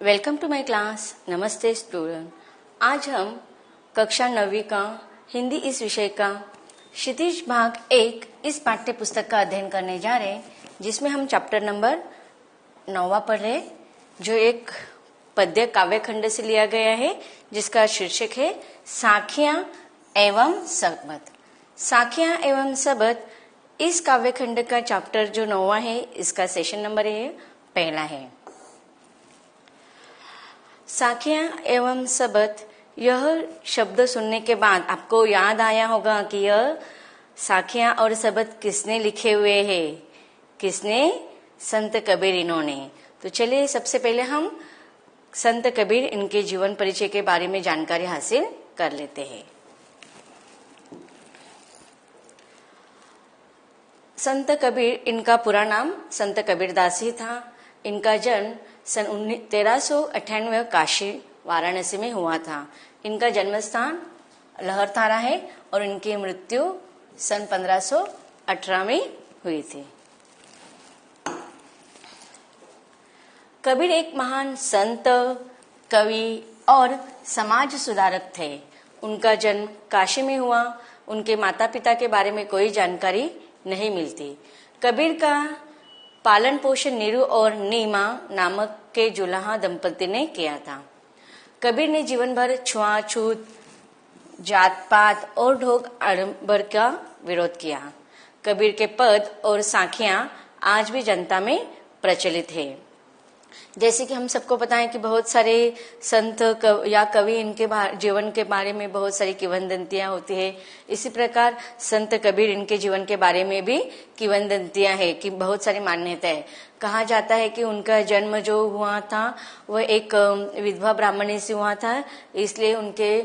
Welcome to my class. नमस्ते student. आज हम कक्षा 9वीं का हिंदी इस विषय का क्षितिज भाग 1 इस पाठ्य पुस्तक का अध्ययन करने जा रहे हैं, जिसमें हम चैप्टर नंबर 9वां पढ़ रहे हैं, जो एक पद्य काव्य खंड से लिया गया है, जिसका शीर्षक है साखियां एवं सबद। साखियां एवं सबद इस काव्य खंड का चैप्टर जो 9वां है, इसका सेशन नंबर है पहला है। साखियां एवं सबद, यह शब्द सुनने के बाद आपको याद आया होगा कि यह साखियां और सबद किसने लिखे हुए हैं, किसने? संत कबीर इन्होंने। तो चलिए सबसे पहले हम संत कबीर इनके जीवन परिचय के बारे में जानकारी हासिल कर लेते हैं। संत कबीर, इनका पूरा नाम संत कबीरदास ही था। इनका जन्म सन 1398 काशी वाराणसी में हुआ था। इनका जन्म स्थान लहरथारा है और इनकी मृत्यु सन 1518 में हुई थी। कबीर एक महान संत, कवि और समाज सुधारक थे। उनका जन्म काशी में हुआ। उनके माता पिता के बारे में कोई जानकारी नहीं मिलती। कबीर का पालन पोषण नीरू और नीमा नामक के जुलाहा दंपति ने किया था। कबीर ने जीवन भर छुआछूत, जात पात और ढोंग आडंबर का विरोध किया। कबीर के पद और साखियां आज भी जनता में प्रचलित है। जैसे कि हम सबको पता है कि बहुत सारे संत या कवि इनके जीवन के बारे में बहुत सारी किंवदंतियां होती है। इसी प्रकार संत कबीर इनके जीवन के बारे में भी किंवदंतियां है कि बहुत सारी मान्यता है। कहा जाता है कि उनका जन्म जो हुआ था वह एक विधवा ब्राह्मणी से हुआ था, इसलिए उनके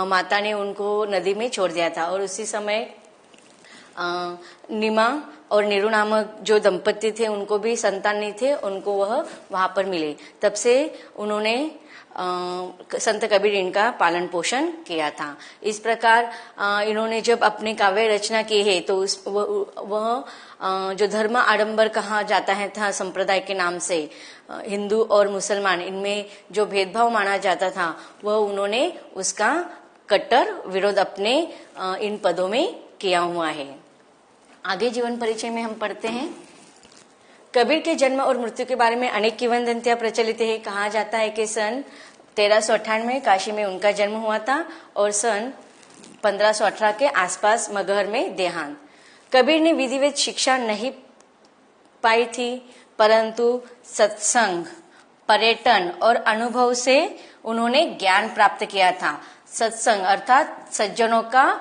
माता ने उनको नदी में छोड़ दिया था और उसी समय नीमा और नीरू नामक जो दंपति थे उनको भी संतान नहीं थे, उनको वह वहां पर मिले। तब से उन्होंने संत कबीर इनका पालन पोषण किया था। इस प्रकार इन्होंने जब अपनी काव्य रचना की है तो वह जो धर्म आडंबर कहा जाता है था संप्रदाय के नाम से, हिंदू और मुसलमान इनमें जो भेदभाव माना जाता था वह उन्होंने उसका कट्टर विरोध अपने इन पदों में किया हुआ है। आगे जीवन परिचय में हम पढ़ते हैं। कबीर के जन्म और मृत्यु के बारे में अनेक किंवदंतियां प्रचलित है। कहा जाता है कि सन 1398 में काशी में उनका जन्म हुआ था और सन 1518 के आसपास मगहर में देहांत। कबीर ने विधिवत शिक्षा नहीं पाई थी, परंतु सत्संग, पर्यटन और अनुभव से उन्होंने ज्ञान प्राप्त किया था। सत्संग अर्थात सज्जनों का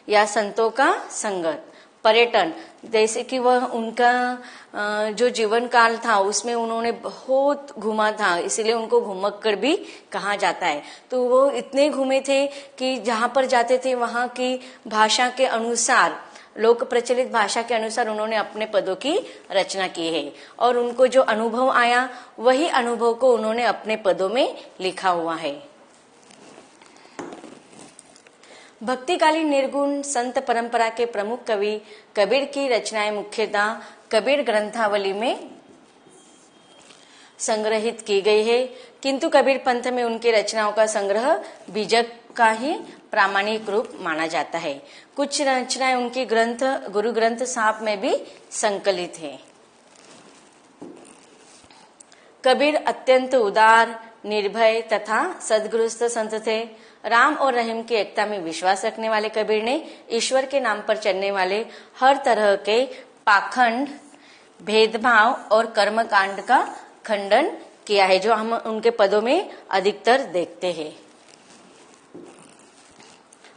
या संतों का संगत। पर्यटन, जैसे कि वह उनका जो जीवन काल था उसमें उन्होंने बहुत घूमा था, इसलिए उनको घुमक्कड़ भी कहा जाता है। तो वो इतने घूमे थे कि जहां पर जाते थे वहां की भाषा के अनुसार, लोक प्रचलित भाषा के अनुसार उन्होंने अपने पदों की रचना की है और उनको जो अनुभव आया वही अनुभव को उन्होंने अपने पदों में लिखा हुआ है। भक्तिकालीन निर्गुण संत परंपरा के प्रमुख कवि कबीर की रचनाएं मुख्यतः कबीर ग्रंथावली में संग्रहित की गई है, किंतु कबीर पंथ में उनकी रचनाओं का संग्रह बीजक का ही प्रामाणिक रूप माना जाता है। कुछ रचनाएं उनकी ग्रंथ गुरु ग्रंथ साहब में भी संकलित है। कबीर अत्यंत उदार, निर्भय तथा सद्गुरुस्थ संत थे। राम और रहीम की एकता में विश्वास रखने वाले कबीर ने ईश्वर के नाम पर चलने वाले हर तरह के पाखंड, भेदभाव और कर्मकांड का खंडन किया है, जो हम उनके पदों में अधिकतर देखते हैं।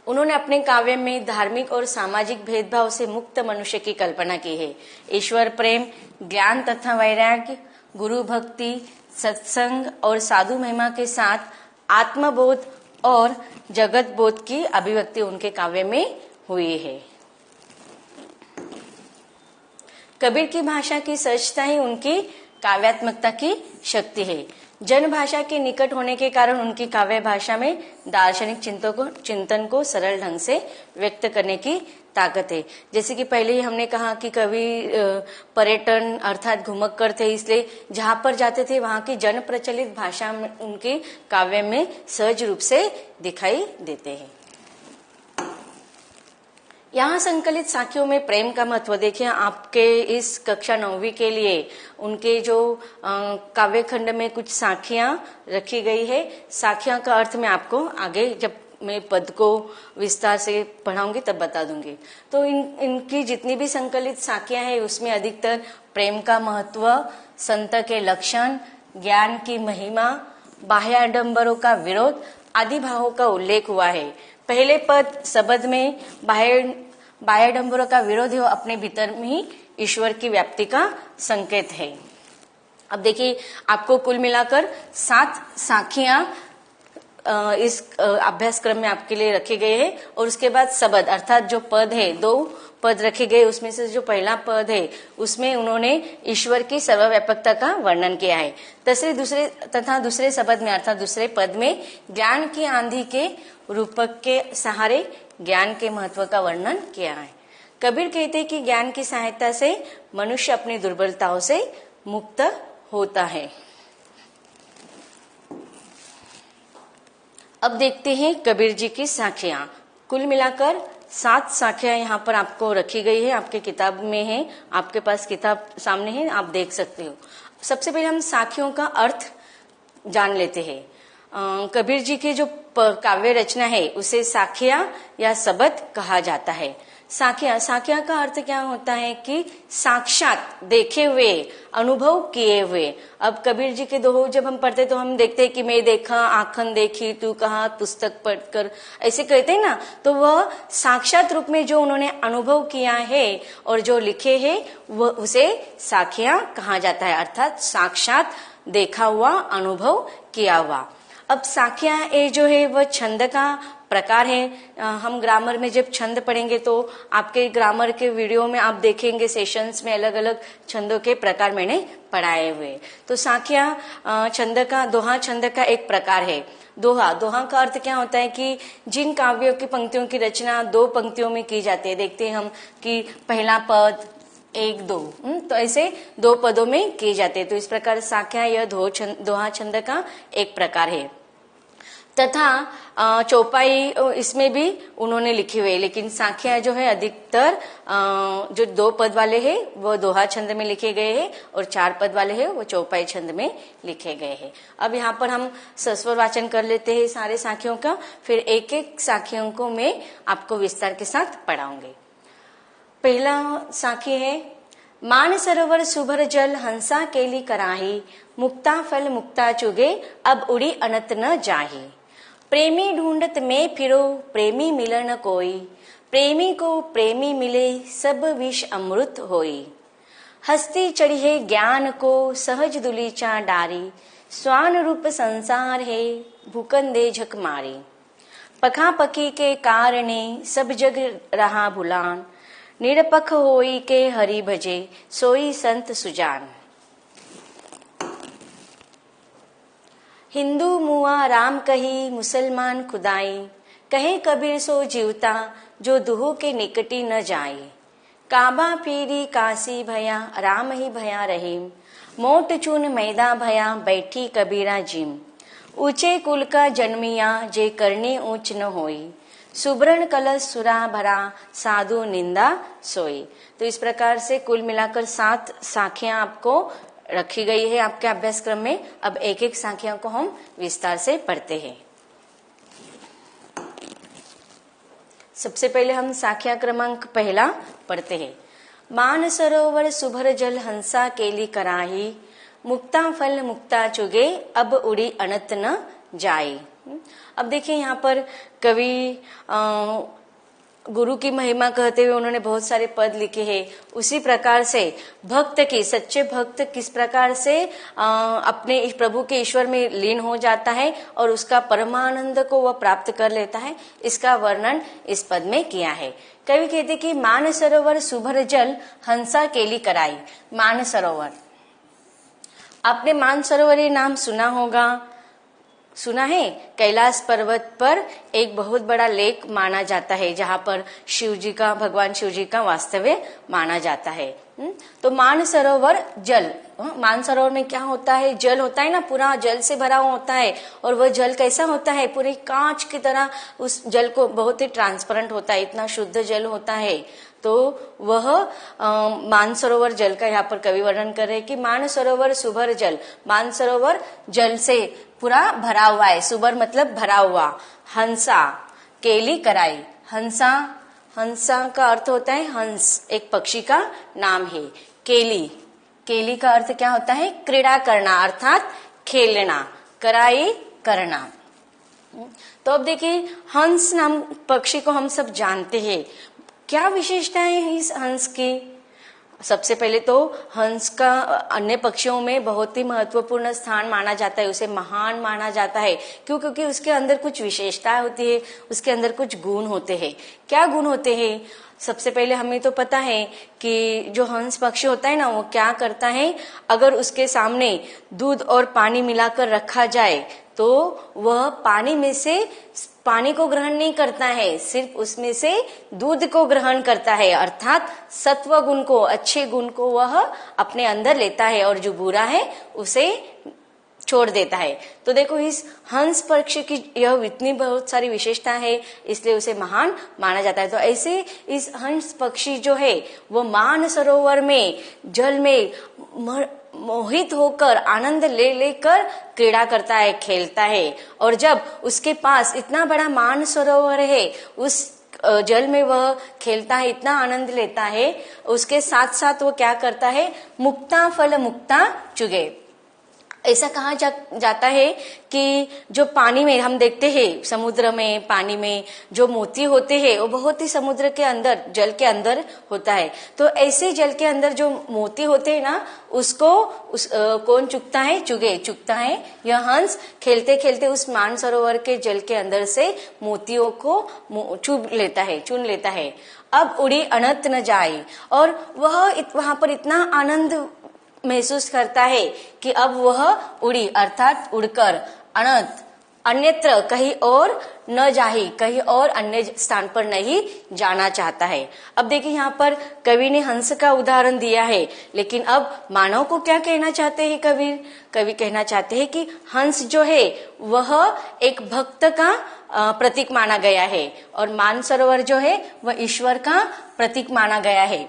उन्होंने अपने काव्य में धार्मिक और सामाजिक भेदभाव से मुक्त मनुष्य की कल्पना की है। ईश्वर प्रेम, ज्ञान तथा वैराग्य, गुरु भक्ति, सत्संग और साधु महिमा के साथ आत्मबोध और जगत बोध की अभिव्यक्ति उनके काव्य में हुई है। कबीर की भाषा की सहजता ही उनकी काव्यात्मकता की शक्ति है। जन भाषा के निकट होने के कारण उनकी काव्य भाषा में दार्शनिक चिंतन को सरल ढंग से व्यक्त करने की ताकत है। जैसे कि पहले ही हमने कहा कि कवि पर्यटन अर्थात घुमक्कर थे, इसलिए जहां पर जाते थे वहां की जन प्रचलित भाषा में उनके काव्य में सहज रूप से दिखाई देते हैं। यहाँ संकलित साखियों में प्रेम का महत्व देखिए। आपके इस कक्षा 9वीं के लिए उनके जो काव्य खंड में कुछ साखियां रखी गई है। साखियां का अर्थ मैं आपको आगे जब मैं पद को विस्तार से पढ़ाऊंगी तब बता दूंगी। तो इनकी जितनी भी संकलित साखियां हैं उसमें अधिकतर प्रेम का महत्व, संत के लक्षण, ज्ञान की महिमा, बाह्याडंबरों का विरोध आदि भावों का उल्लेख हुआ है। पहले पद शब्द में बाह्याडंबरों का विरोध है, अपने भीतर में ही ईश्वर की व्याप्ति का संकेत है। अब देखिए आपको कुल मिलाकर 7 साखियां इस अभ्यासक्रम में आपके लिए रखे गए हैं। और उसके बाद शब्द अर्थात जो पद है, 2 पद रखे गए, उसमें से जो पहला पद है उसमें उन्होंने ईश्वर की सर्वव्यापकता का वर्णन किया है। तथा दूसरे शब्द में अर्थात दूसरे पद में ज्ञान की आंधी के रूपक के सहारे ज्ञान के महत्व का वर्णन किया है। कबीर कहते हैं कि ज्ञान की सहायता से मनुष्य अपनी दुर्बलताओं से मुक्त होता है। अब देखते हैं कबीर जी की साखियां। कुल मिलाकर 7 साखियां यहाँ पर आपको रखी गई है, आपके किताब में है, आपके पास किताब सामने है, आप देख सकते हो। सबसे पहले हम साखियों का अर्थ जान लेते हैं। कबीर जी के जो काव्य रचना है उसे साखियां या शब्द कहा जाता है। साखियां का अर्थ क्या होता है कि साक्षात देखे हुए, अनुभव किए हुए। अब कबीर जी के दोहे जब हम पढ़ते तो हम देखते हैं कि मैं देखा, आंखन देखी, तू कहा, पुस्तक पढ़कर, ऐसे कहते हैं ना। तो वह साक्षात रूप में जो उन्होंने अनुभव किया है और जो लिखे हैं वह उसे साखियां कहा जाता है, अर्थात साक्षात देखा हुआ, अनुभव किया हुआ। अब साखियां ये जो है वह छंद का प्रकार है। हम ग्रामर में जब छंद पढ़ेंगे तो आपके ग्रामर के वीडियो में आप देखेंगे सेशंस में अलग अलग छंदों के प्रकार मैंने पढ़ाए हुए। तो साखियां छंद का, दोहा छंद का एक प्रकार है। दोहा का अर्थ क्या होता है कि जिन काव्यों की पंक्तियों की रचना 2 पंक्तियों में की जाती है। देखते हैं हम कि पहला पद 1 2, तो ऐसे 2 पदों में किए जाते हैं। तो इस प्रकार साखियां यह दोहा छंद का एक प्रकार है। तथा चौपाई इसमें भी उन्होंने लिखी हुई है, लेकिन साखियां जो है अधिकतर जो 2 पद वाले हैं वो दोहा छंद में लिखे गए हैं और 4 पद वाले हैं वो चौपाई छंद में लिखे गए हैं। अब यहाँ पर हम सस्वर वाचन कर लेते हैं सारे साखियों का, फिर एक एक साखियों को मैं आपको विस्तार के साथ पढ़ाऊंगी। पहला साखी है, मान सरोवर सुभर जल हंसा केली कराही, मुक्ता फल मुक्ता चुगे अब उड़ी अनंत न जाही। प्रेमी ढूंढत में फिरो प्रेमी मिल न कोई, प्रेमी को प्रेमी मिले सब विष अमृत होई। हस्ती चढ़ी है ज्ञान को सहज दुलीचा डारी, स्वान रूप संसार है भूकंदे झक मारी। पखा पकी के कारणे सब जग रहा भुलान, निरपख होई के हरि भजे सोई संत सुजान। हिंदू मुआ राम कही मुसलमान खुदाई, कहे कबीर सो जीवता जो दुहो के निकटी न जाए। काबा पीरी काशी भया राम ही भया रहीम, मोट चून मैदा भया बैठी कबीरा जिम। ऊंचे कुल का जन्मिया जे करनी ऊंच न होई, सुब्रण कलश सुरा भरा साधु निंदा सोई। तो इस प्रकार से कुल मिलाकर 7 साखियां आपको रखी गई है आपके अभ्यासक्रम में। अब एक एक साखियों को हम विस्तार से पढ़ते हैं। सबसे पहले हम साखिया क्रमांक पहला पढ़ते हैं। मान सरोवर सुभर जल हंसा केली कराही, मुक्ता फल मुक्ता चुगे अब उड़ी अनंत न जाए। अब देखिए यहाँ पर कवि गुरु की महिमा कहते हुए उन्होंने बहुत सारे पद लिखे हैं। उसी प्रकार से भक्त की, सच्चे भक्त किस प्रकार से अपने प्रभु के ईश्वर में लीन हो जाता है और उसका परमानंद को वह प्राप्त कर लेता है, इसका वर्णन इस पद में किया है। कवि कहते कि मान सरोवर सुभर जल हंसा केली कराई। मान सरोवर, आपने मान सरोवर ये नाम सुना होगा, सुना है? कैलाश पर्वत पर एक बहुत बड़ा लेक माना जाता है जहां पर भगवान शिव जी का वास्तव्य माना जाता है। तो मानसरोवर जल, मानसरोवर में क्या होता है? जल होता है ना, पूरा जल से भरा हुआ होता है। और वह जल कैसा होता है? पूरे कांच की तरह उस जल को, बहुत ही ट्रांसपेरेंट होता है, इतना शुद्ध जल होता है। तो वह मानसरोवर जल का यहाँ पर कवि वर्णन कर रहे हैं कि मानसरोवर सुभर जल, मानसरोवर जल से पूरा भरा हुआ है। सुभर मतलब भरा हुआ। हंसा केली कराई, हंसा, हंसा का अर्थ होता है हंस, एक पक्षी का नाम है। केली, केली का अर्थ क्या होता है? क्रीड़ा करना अर्थात खेलना। कराई करना। तो अब देखिए, हंस नाम पक्षी को हम सब जानते हैं। क्या विशेषताएं हैं इस हंस की? सबसे पहले तो हंस का अन्य पक्षियों में बहुत ही महत्वपूर्ण स्थान माना जाता है, उसे महान माना जाता है। क्यों? क्योंकि उसके अंदर कुछ विशेषताएं होती है, उसके अंदर कुछ गुण होते हैं। क्या गुण होते हैं? सबसे पहले हमें तो पता है कि जो हंस पक्षी होता है ना, वो क्या करता है, अगर उसके सामने दूध और पानी मिलाकर रखा जाए तो वह पानी में से पानी को ग्रहण नहीं करता है, सिर्फ उसमें से दूध को ग्रहण करता है, अर्थात सत्व गुण को, अच्छे गुण को वह अपने अंदर लेता है और जो बुरा है उसे छोड़ देता है। तो देखो, इस हंस पक्षी की यह इतनी बहुत सारी विशेषता है, इसलिए उसे महान माना जाता है। तो ऐसे इस हंस पक्षी जो है वो मानसरोवर में जल में मोहित होकर आनंद ले लेकर क्रीड़ा करता है, खेलता है। और जब उसके पास इतना बड़ा मानसरोवर है, उस जल में वह खेलता है, इतना आनंद लेता है, उसके साथ साथ वो क्या करता है, मुक्ता फल मुक्ता चुगे। ऐसा कहा जाता है कि जो पानी में हम देखते हैं, समुद्र में, पानी में जो मोती होते हैं वो बहुत ही समुद्र के अंदर, जल के अंदर होता है। तो ऐसे जल के अंदर जो मोती होते हैं ना, उसको कौन चुगता है? चुगता है यह हंस। खेलते खेलते उस मानसरोवर के जल के अंदर से मोतियों को चुन लेता है। अब उड़ी अनंत न जाए, और वह वहां पर इतना आनंद महसूस करता है कि अब वह उड़ी अर्थात उड़कर अन्यत्र कहीं और न जाही, कहीं और अन्य स्थान पर नहीं जाना चाहता है। अब देखिए, यहाँ पर कवि ने हंस का उदाहरण दिया है, लेकिन अब मानव को क्या कहना चाहते हैं कवि कहना चाहते हैं कि हंस जो है वह एक भक्त का प्रतीक माना गया है, और मानसरोवर जो है वह ईश्वर का प्रतीक माना गया है।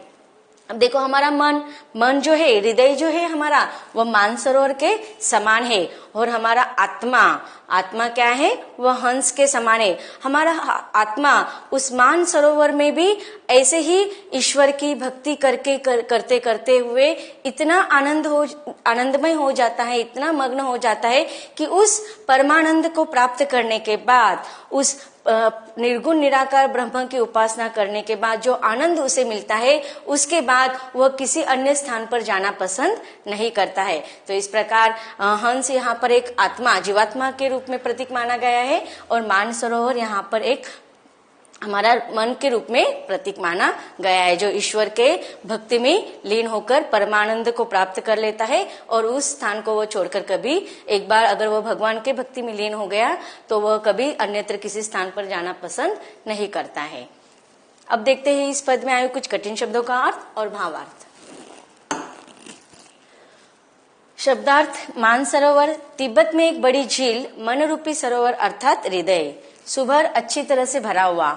अब देखो, हमारा मन जो है, हृदय जो है हमारा, वह मानसरोवर के समान है। और हमारा आत्मा क्या है? वह हंस के समान है। हमारा आत्मा उस मानसरोवर में भी ऐसे ही ईश्वर की भक्ति करते करते हुए इतना आनंदमय हो जाता है, इतना मग्न हो जाता है कि उस परमानंद को प्राप्त करने के बाद, उस निर्गुण निराकार ब्रह्म की उपासना करने के बाद जो आनंद उसे मिलता है, उसके बाद वह किसी अन्य स्थान पर जाना पसंद नहीं करता है। तो इस प्रकार हंस यहाँ पर एक आत्मा, जीवात्मा के रूप में प्रतीक माना गया है, और मानसरोवर यहाँ पर एक हमारा मन के रूप में प्रतीक माना गया है, जो ईश्वर के भक्ति में लीन होकर परमानंद को प्राप्त कर लेता है, और उस स्थान को वह छोड़कर कभी, एक बार अगर वह भगवान के भक्ति में लीन हो गया तो वह कभी अन्यत्र किसी स्थान पर जाना पसंद नहीं करता है। अब देखते हैं इस पद में आए कुछ कठिन शब्दों का अर्थ और भावार्थ। शब्दार्थ: मानसरोवर, तिब्बत में एक बड़ी झील, मन रूपी सरोवर अर्थात हृदय। सुभर, अच्छी तरह से भरा हुआ।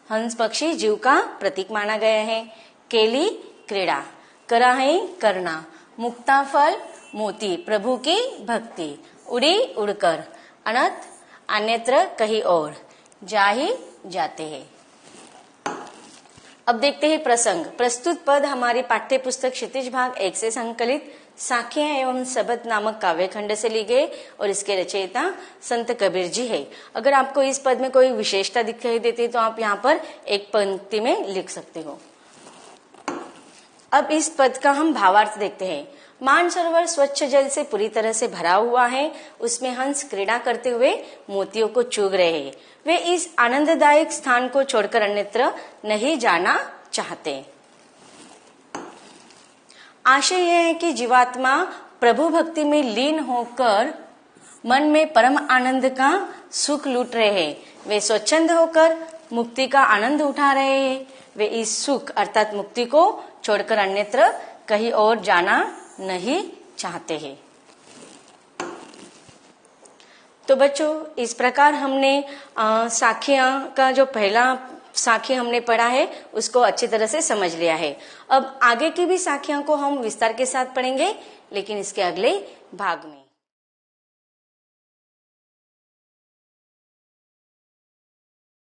हंस पक्षी जीव का प्रतीक माना गया है। केली, क्रीड़ा। कराही, करना। मुक्ता फल, मोती, प्रभु की भक्ति। उड़ी, उड़कर। अनंत, अन्यत्र कहीं और। जाही, जाते हैं। अब देखते हैं प्रसंग। प्रस्तुत पद हमारी पाठ्य पुस्तक क्षितिज भाग 1 से संकलित साखियां एवं शबद नामक काव्य खंड से ली गए, और इसके रचयिता संत कबीर जी है। अगर आपको इस पद में कोई विशेषता दिखाई देती है तो आप यहाँ पर एक पंक्ति में लिख सकते हो। अब इस पद का हम भावार्थ देखते हैं। मानसरोवर स्वच्छ जल से पूरी तरह से भरा हुआ है, उसमें हंस क्रीड़ा करते हुए मोतियों को चुग रहे हैं। वे इस आनंददायक स्थान को छोड़कर अन्यत्र नहीं जाना चाहते। आशय यह है कि जीवात्मा प्रभु भक्ति में लीन होकर मन में परम आनंद का सुख लूट रहे हैं, वे स्वच्छंद होकर मुक्ति का आनंद उठा रहे हैं। वे इस सुख अर्थात मुक्ति को छोड़कर अन्यत्र कहीं और जाना नहीं चाहते हैं। तो बच्चों, इस प्रकार हमने साखियां का जो पहला साखी हमने पढ़ा है उसको अच्छी तरह से समझ लिया है। अब आगे की भी साखियां को हम विस्तार के साथ पढ़ेंगे, लेकिन इसके अगले भाग में।